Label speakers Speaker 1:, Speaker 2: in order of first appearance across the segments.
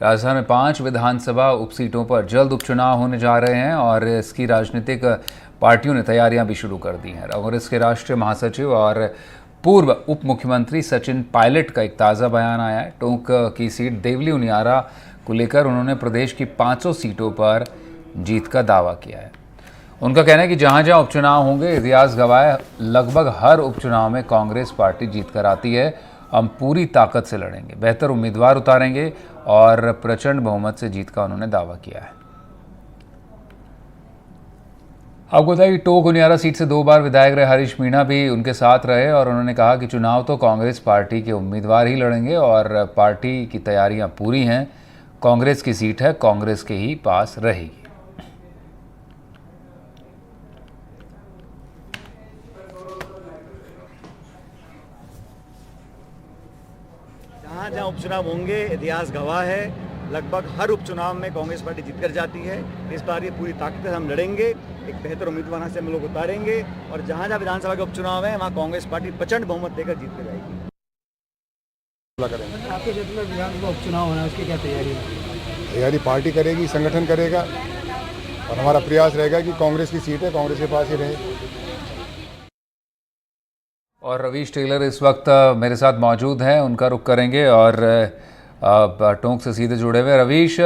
Speaker 1: राजस्थान में 5 विधानसभा उपसीटों पर जल्द उपचुनाव होने जा रहे हैं और इसकी राजनीतिक पार्टियों ने तैयारियां भी शुरू कर दी हैं। कांग्रेस के राष्ट्रीय महासचिव और पूर्व उप मुख्यमंत्री सचिन पायलट का एक ताज़ा बयान आया है। टोंक की सीट देवली उनियारा को लेकर उन्होंने प्रदेश की 500 सीटों पर जीत का दावा किया है। उनका कहना है कि जहां जहां उपचुनाव होंगे, इतिहास गवाह है, लगभग हर उपचुनाव में कांग्रेस पार्टी जीत कर आती है। हम पूरी ताकत से लड़ेंगे, बेहतर उम्मीदवार उतारेंगे और प्रचंड बहुमत से जीत का उन्होंने दावा किया है। आपको बताया कि टोंक उनियारा सीट से 2 बार विधायक रहे हरीश मीणा भी उनके साथ रहे और उन्होंने कहा कि चुनाव तो कांग्रेस पार्टी के उम्मीदवार ही लड़ेंगे और पार्टी की तैयारियां पूरी हैं। कांग्रेस की सीट है, कांग्रेस के ही पास रहेगी।
Speaker 2: जहाँ जहाँ उपचुनाव होंगे, इतिहास गवाह है, लगभग हर उपचुनाव में कांग्रेस पार्टी जीत कर जाती है। इस बार ये पूरी ताकत से हम लड़ेंगे, एक बेहतर उम्मीदवार से हम लोग उतारेंगे और जहाँ जहाँ विधानसभा के उपचुनाव है वहाँ कांग्रेस पार्टी प्रचंड बहुमत देकर जीत कर जाएगी।
Speaker 3: आपके क्षेत्र में विधानसभा उपचुनाव होना है, उसकी क्या तैयारी है?
Speaker 4: तैयारी पार्टी करेगी, संगठन करेगा और हमारा प्रयास रहेगा कि कांग्रेस की सीट है, कांग्रेस के पास ही रहे।
Speaker 1: और रवीश टेलर इस वक्त मेरे साथ मौजूद हैं, उनका रुख करेंगे और टोंक से सीधे जुड़े हुए। रवीश,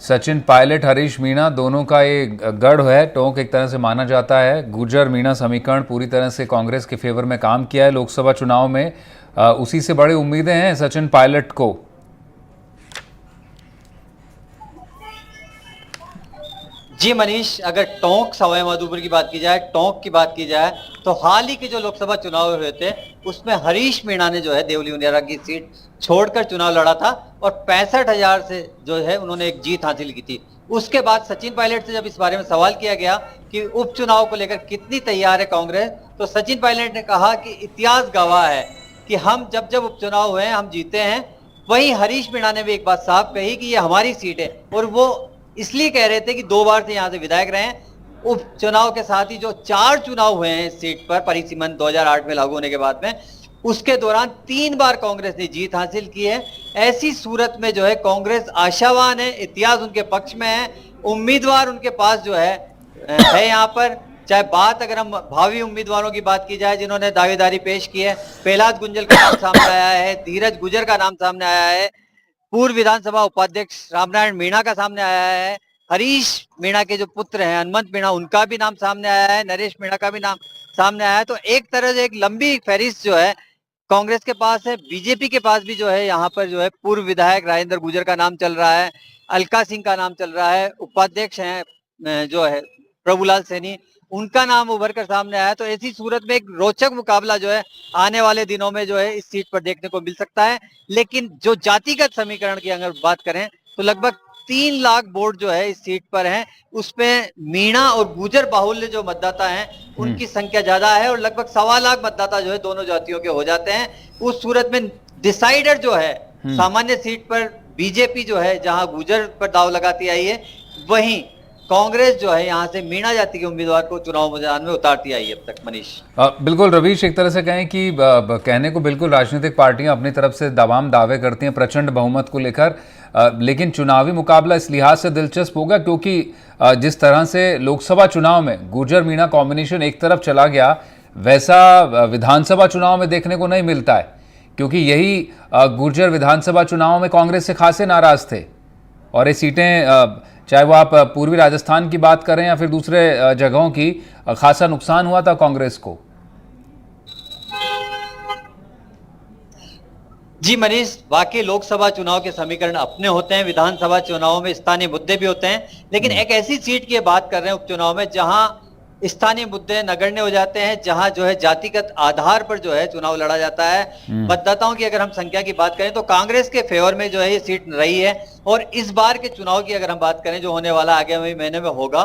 Speaker 1: सचिन पायलट, हरीश मीणा दोनों का ये गढ़ है। टोंक एक तरह से माना जाता है गुर्जर मीणा समीकरण पूरी तरह से कांग्रेस के फेवर में काम किया है लोकसभा चुनाव में। उसी से बड़ी उम्मीदें हैं सचिन पायलट को।
Speaker 5: जी मनीष, अगर टोंक सवाई माधोपुर की बात की जाए, टोंक की बात की जाए तो हाल ही के जो लोकसभा चुनाव हुए थे उसमें हरीश मीणा ने जो है देवली उनियारा की सीट छोड़कर चुनाव लड़ा था और 65,000 से जो है उन्होंने एक जीत हासिल की थी। उसके बाद सचिन पायलट से जब इस बारे में सवाल किया गया कि उपचुनाव को लेकर कितनी तैयार है कांग्रेस, तो सचिन पायलट ने कहा कि इतिहास गवाह है कि हम जब जब उपचुनाव हुए हम जीते हैं। वहीं हरीश मीणा ने भी एक बात साफ कही कि ये हमारी सीट है और वो इसलिए कह रहे थे कि 2 बार से यहाँ से विधायक रहे हैं। उपचुनाव के साथ ही जो 4 चुनाव हुए हैं इस सीट पर, परिसीमन 2008 में लागू होने के बाद में, उसके दौरान 3 बार कांग्रेस ने जीत हासिल की है। ऐसी सूरत में जो है कांग्रेस आशावान है, इतिहास उनके पक्ष में है, उम्मीदवार उनके पास जो है यहाँ पर। चाहे बात अगर हम भावी उम्मीदवारों की बात की जाए जिन्होंने दावेदारी पेश की है, प्रहलाद गुंजल का नाम सामने आया है, धीरज गुजर का नाम सामने आया है, पूर्व विधानसभा उपाध्यक्ष रामनारायण मीणा का सामने आया है, हरीश मीणा के जो पुत्र हैं हनुमंत मीणा उनका भी नाम सामने आया है, नरेश मीणा का भी नाम सामने आया है। तो एक तरह से एक लंबी फहरिस्त जो है कांग्रेस के पास है। बीजेपी के पास भी जो है यहाँ पर जो है पूर्व विधायक राजेंद्र गुर्जर का नाम चल रहा है, अलका सिंह का नाम चल रहा है, उपाध्यक्ष हैं जो है प्रभुलाल सैनी, उनका नाम उभर कर सामने आया। तो ऐसी सूरत में एक रोचक मुकाबला जो है आने वाले दिनों में जो है इस सीट पर देखने को मिल सकता है। लेकिन जो जातिगत समीकरण की अगर बात करें तो लगभग 3 लाख वोट जो है इस सीट पर हैं। उसमें मीणा और गुजर बाहुल्य जो मतदाता हैं उनकी संख्या ज्यादा है और लगभग 1.25 लाख मतदाता जो है दोनों जातियों के हो जाते हैं। उस सूरत में डिसाइडर जो है सामान्य सीट पर बीजेपी जो है जहां गुजर पर दाव लगाती आई है, वहीं कांग्रेस जो है यहाँ से मीणा जाति के उम्मीदवार को चुनाव मैदान में उतारती आई है अब तक। मनीष,
Speaker 1: बिल्कुल रवीश, एक तरह से कहें कि कहने को बिल्कुल राजनीतिक पार्टियां अपनी तरफ से तमाम दावे करती हैं प्रचंड बहुमत को लेकर, लेकिन चुनावी मुकाबला इस लिहाज से दिलचस्प होगा क्योंकि जिस तरह से लोकसभा चुनाव में गुर्जर मीणा कॉम्बिनेशन एक तरफ चला गया, वैसा विधानसभा चुनाव में देखने को नहीं मिलता है क्योंकि यही गुर्जर विधानसभा चुनाव में कांग्रेस से खासे नाराज थे और ये सीटें, चाहे वो आप पूर्वी राजस्थान की बात करें या फिर दूसरे जगहों की, खासा नुकसान हुआ था कांग्रेस को।
Speaker 5: जी मनीष, वाकई लोकसभा चुनाव के समीकरण अपने होते हैं, विधानसभा चुनाव में स्थानीय मुद्दे भी होते हैं, लेकिन एक ऐसी सीट की बात कर रहे हैं उपचुनाव में जहां स्थानीय मुद्दे नगण्य हो जाते हैं, जहां जो है जातिगत आधार पर जो है चुनाव लड़ा जाता है। मतदाताओं की अगर हम संख्या की बात करें तो कांग्रेस के फेवर में जो है ये सीट रही है और इस बार के चुनाव की अगर हम बात करें जो होने वाला आगामी महीने में होगा,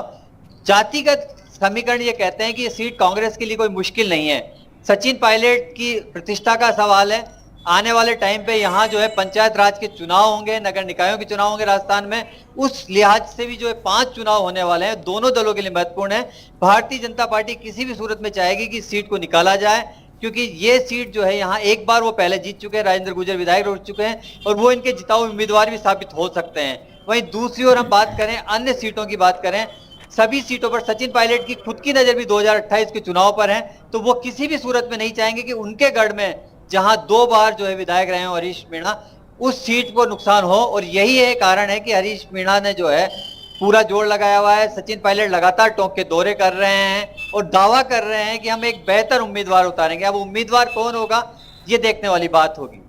Speaker 5: जातिगत समीकरण ये कहते हैं कि ये सीट कांग्रेस के लिए कोई मुश्किल नहीं है। सचिन पायलट की प्रतिष्ठा का सवाल है। आने वाले टाइम पे यहाँ जो है पंचायत राज के चुनाव होंगे, नगर निकायों के चुनाव होंगे राजस्थान में, उस लिहाज से भी जो है 5 चुनाव होने वाले हैं, दोनों दलों के लिए महत्वपूर्ण है। भारतीय जनता पार्टी किसी भी सूरत में चाहेगी कि इस सीट को निकाला जाए क्योंकि ये सीट जो है यहाँ एक बार वो पहले जीत चुके हैं, राजेंद्र गुर्जर विधायक रह चुके हैं और वो इनके जिताऊ उम्मीदवार भी साबित हो सकते हैं। वहीं दूसरी ओर हम बात करें, अन्य सीटों की बात करें, सभी सीटों पर सचिन पायलट की खुद की नजर भी 2028 के चुनाव पर है। तो वो किसी भी सूरत में नहीं चाहेंगे कि उनके गढ़ में जहां 2 बार जो है विधायक रहे हैं हरीश मीणा, उस सीट को नुकसान हो। और यही है कारण है कि हरीश मीणा ने जो है पूरा जोर लगाया हुआ है। सचिन पायलट लगातार टोंक के दौरे कर रहे हैं और दावा कर रहे हैं कि हम एक बेहतर उम्मीदवार उतारेंगे। अब उम्मीदवार कौन होगा ये देखने वाली बात होगी।